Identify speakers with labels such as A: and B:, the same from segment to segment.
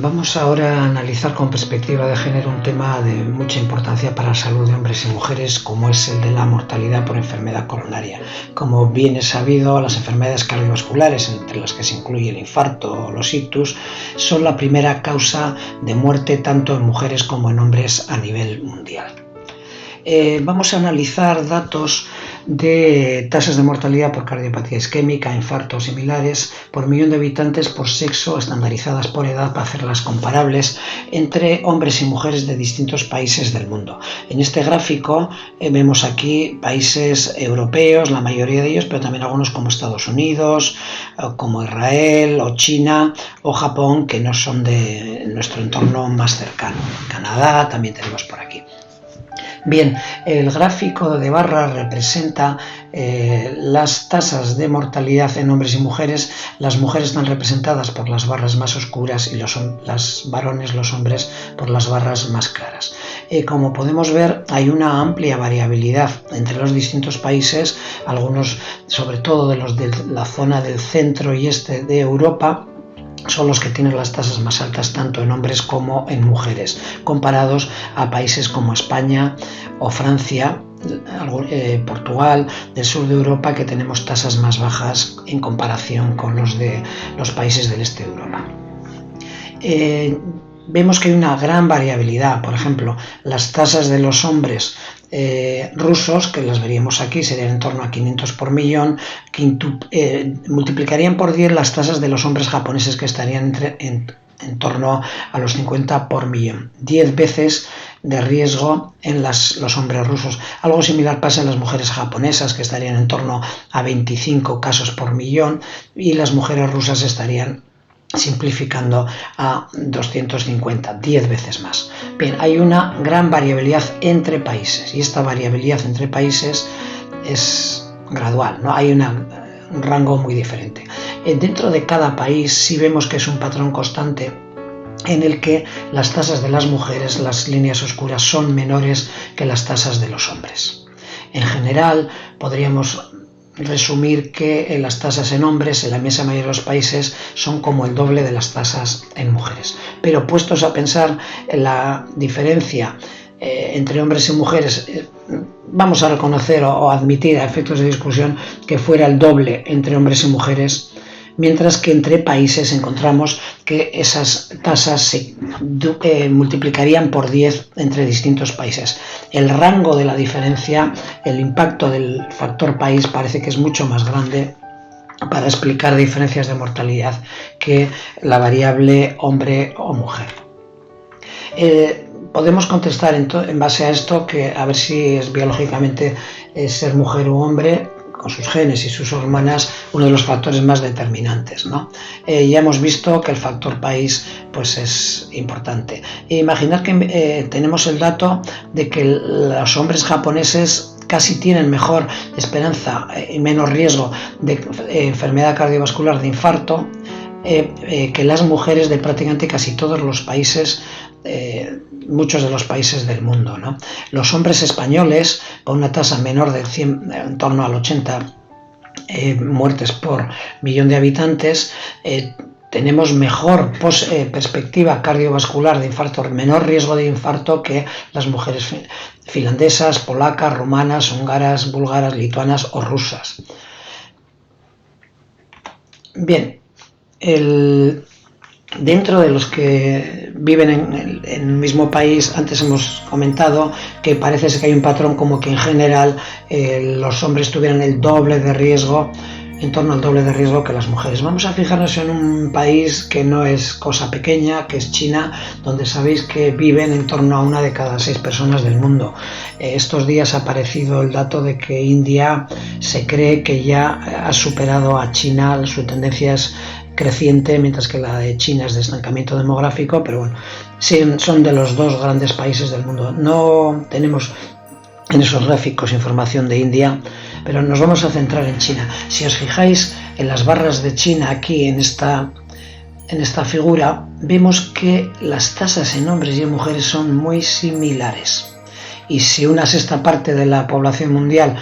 A: Vamos ahora a analizar con perspectiva de género un tema de mucha importancia para la salud de hombres y mujeres, como es el de la mortalidad por enfermedad coronaria. Como bien es sabido, las enfermedades cardiovasculares, entre las que se incluye el infarto o los ictus, son la primera causa de muerte tanto en mujeres como en hombres a nivel mundial. Vamos a analizar datos de tasas de mortalidad por cardiopatía isquémica, infarto o similares por millón de habitantes por sexo, estandarizadas por edad para hacerlas comparables entre hombres y mujeres de distintos países del mundo. En este gráfico vemos aquí países europeos, la mayoría de ellos, pero también algunos como Estados Unidos, como Israel o China o Japón, que no son de nuestro entorno más cercano. Canadá también tenemos por aquí. Bien, el gráfico de barras representa las tasas de mortalidad en hombres y mujeres. Las mujeres están representadas por las barras más oscuras y los varones, los hombres, por las barras más claras. Como podemos ver, hay una amplia variabilidad entre los distintos países, algunos, sobre todo de los de la zona del centro y este de Europa, son los que tienen las tasas más altas tanto en hombres como en mujeres, comparados a países como España o Francia, Portugal, del sur de Europa, que tenemos tasas más bajas en comparación con los de los países del este de Europa. Vemos que hay una gran variabilidad. Por ejemplo, las tasas de los hombres rusos, que las veríamos aquí, serían en torno a 500 por millón, multiplicarían por 10 las tasas de los hombres japoneses, que estarían en torno a los 50 por millón, 10 veces de riesgo en los hombres rusos. Algo similar pasa en las mujeres japonesas, que estarían en torno a 25 casos por millón, y las mujeres rusas estarían, simplificando, a 250, 10 veces más. Bien, hay una gran variabilidad entre países, y esta variabilidad entre países es gradual, ¿no? Hay un rango muy diferente. Dentro de cada país sí vemos que es un patrón constante en el que las tasas de las mujeres, las líneas oscuras, son menores que las tasas de los hombres. En general, podríamos resumir que las tasas en hombres en la inmensa mayoría de los países son como el doble de las tasas en mujeres. Pero puestos a pensar en la diferencia entre hombres y mujeres, vamos a reconocer o admitir a efectos de discusión que fuera el doble entre hombres y mujeres, mientras que entre países encontramos que esas tasas se multiplicarían por 10 entre distintos países. El rango de la diferencia, el impacto del factor país, parece que es mucho más grande para explicar diferencias de mortalidad que la variable hombre o mujer. Podemos contestar en base a esto que a ver si es biológicamente ser mujer o hombre, con sus genes y sus hormonas, uno de los factores más determinantes, ¿no? Ya hemos visto que el factor país pues es importante. Imaginar que tenemos el dato de que los hombres japoneses casi tienen mejor esperanza y menos riesgo de enfermedad cardiovascular, de infarto, que las mujeres de prácticamente casi todos los países, muchos de los países del mundo, ¿no? Los hombres españoles, con una tasa menor del 100, en torno al 80 muertes por millón de habitantes, tenemos mejor perspectiva cardiovascular de infarto, menor riesgo de infarto que las mujeres finlandesas, polacas, rumanas, húngaras, búlgaras, lituanas o rusas. Bien, dentro de los que viven en el mismo país, antes hemos comentado que parece ser que hay un patrón como que en general los hombres tuvieran el doble de riesgo, en torno al doble de riesgo que las mujeres. Vamos a fijarnos en un país que no es cosa pequeña, que es China, donde sabéis que viven en torno a 1 de cada 6 personas del mundo. Estos días ha aparecido el dato de que India se cree que ya ha superado a China, su tendencia es creciente, mientras que la de China es de estancamiento demográfico, pero bueno, sí, son de los 2 grandes países del mundo. No tenemos en esos gráficos información de India, pero nos vamos a centrar en China. Si os fijáis en las barras de China aquí en esta figura, vemos que las tasas en hombres y en mujeres son muy similares. y si una sexta parte de la población mundial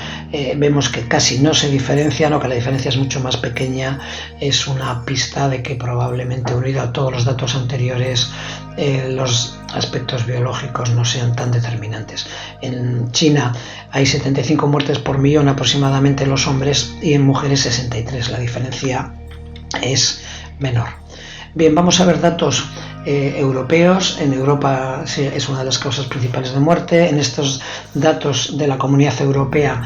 A: vemos que casi no se diferencian o que la diferencia es mucho más pequeña, es una pista de que probablemente, unido a todos los datos anteriores, los aspectos biológicos no sean tan determinantes. En China hay 75 muertes por millón aproximadamente en los hombres y en mujeres 63. La diferencia es menor. Bien, vamos a ver datos europeos. En Europa es una de las causas principales de muerte. En estos datos de la Comunidad Europea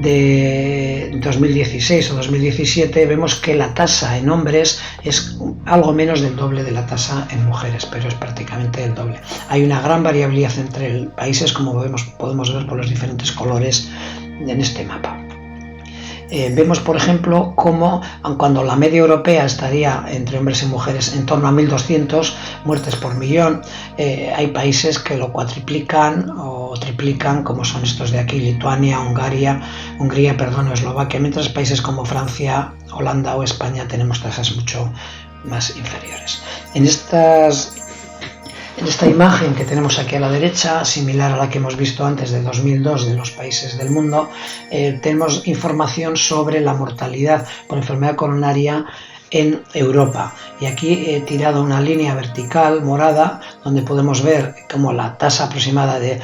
A: de 2016 o 2017 vemos que la tasa en hombres es algo menos del doble de la tasa en mujeres, pero es prácticamente el doble. Hay una gran variabilidad entre países, como podemos ver por los diferentes colores en este mapa. Vemos, por ejemplo, cómo cuando la media europea estaría entre hombres y mujeres en torno a 1.200 muertes por millón, hay países que lo cuatriplican o triplican, como son estos de aquí: Lituania, Hungría, o Eslovaquia, mientras países como Francia, Holanda o España tenemos tasas mucho más inferiores. En esta imagen que tenemos aquí a la derecha, similar a la que hemos visto antes de 2002 de los países del mundo, tenemos información sobre la mortalidad por enfermedad coronaria en Europa, y aquí he tirado una línea vertical morada donde podemos ver como la tasa aproximada de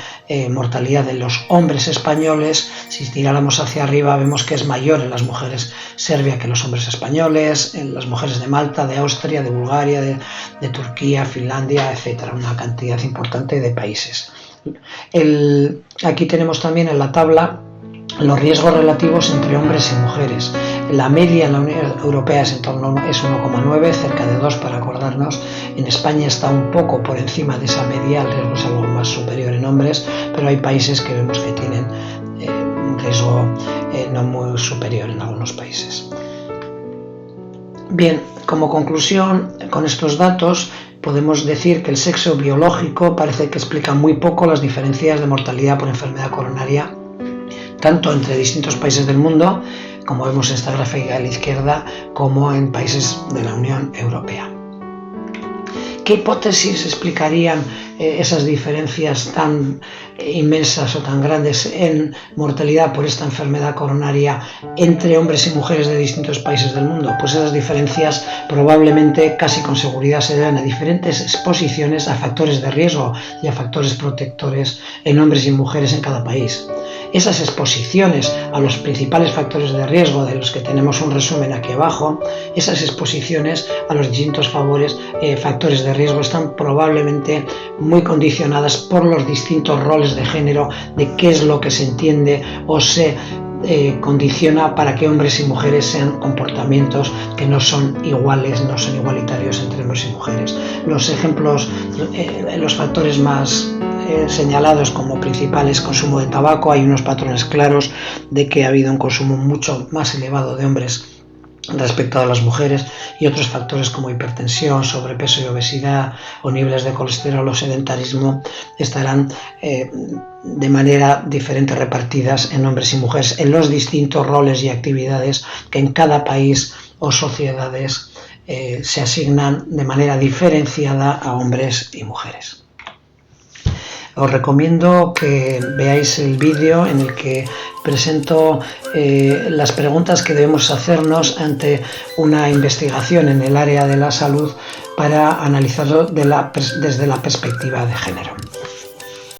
A: mortalidad de los hombres españoles. Si tiráramos hacia arriba vemos que es mayor en las mujeres Serbia que en los hombres españoles, en las mujeres de Malta, de Austria, de Bulgaria, de Turquía, Finlandia, etcétera, una cantidad importante de países. Aquí tenemos también en la tabla los riesgos relativos entre hombres y mujeres. La media en la Unión Europea es 1,9, cerca de 2 para acordarnos. En España está un poco por encima de esa media, el riesgo es algo más superior en hombres, pero hay países que vemos que tienen un riesgo no muy superior en algunos países. Bien, como conclusión, con estos datos podemos decir que el sexo biológico parece que explica muy poco las diferencias de mortalidad por enfermedad coronaria, tanto entre distintos países del mundo, como vemos en esta gráfica a la izquierda, como en países de la Unión Europea. ¿Qué hipótesis explicarían esas diferencias tan inmensas o tan grandes en mortalidad por esta enfermedad coronaria entre hombres y mujeres de distintos países del mundo? Pues esas diferencias probablemente, casi con seguridad, se deben a diferentes exposiciones a factores de riesgo y a factores protectores en hombres y mujeres en cada país. Esas exposiciones a los principales factores de riesgo, de los que tenemos un resumen aquí abajo, esas exposiciones a los distintos factores de riesgo están probablemente muy condicionadas por los distintos roles de género, de qué es lo que se entiende o se condiciona para que hombres y mujeres sean comportamientos que no son iguales, no son igualitarios entre hombres y mujeres. Los ejemplos, los factores más señalados como principales: consumo de tabaco. Hay unos patrones claros de que ha habido un consumo mucho más elevado de hombres respecto a las mujeres, y otros factores como hipertensión, sobrepeso y obesidad, o niveles de colesterol o sedentarismo estarán de manera diferente repartidas en hombres y mujeres en los distintos roles y actividades que en cada país o sociedades se asignan de manera diferenciada a hombres y mujeres. Os recomiendo que veáis el vídeo en el que presento las preguntas que debemos hacernos ante una investigación en el área de la salud para analizarlo desde la perspectiva de género.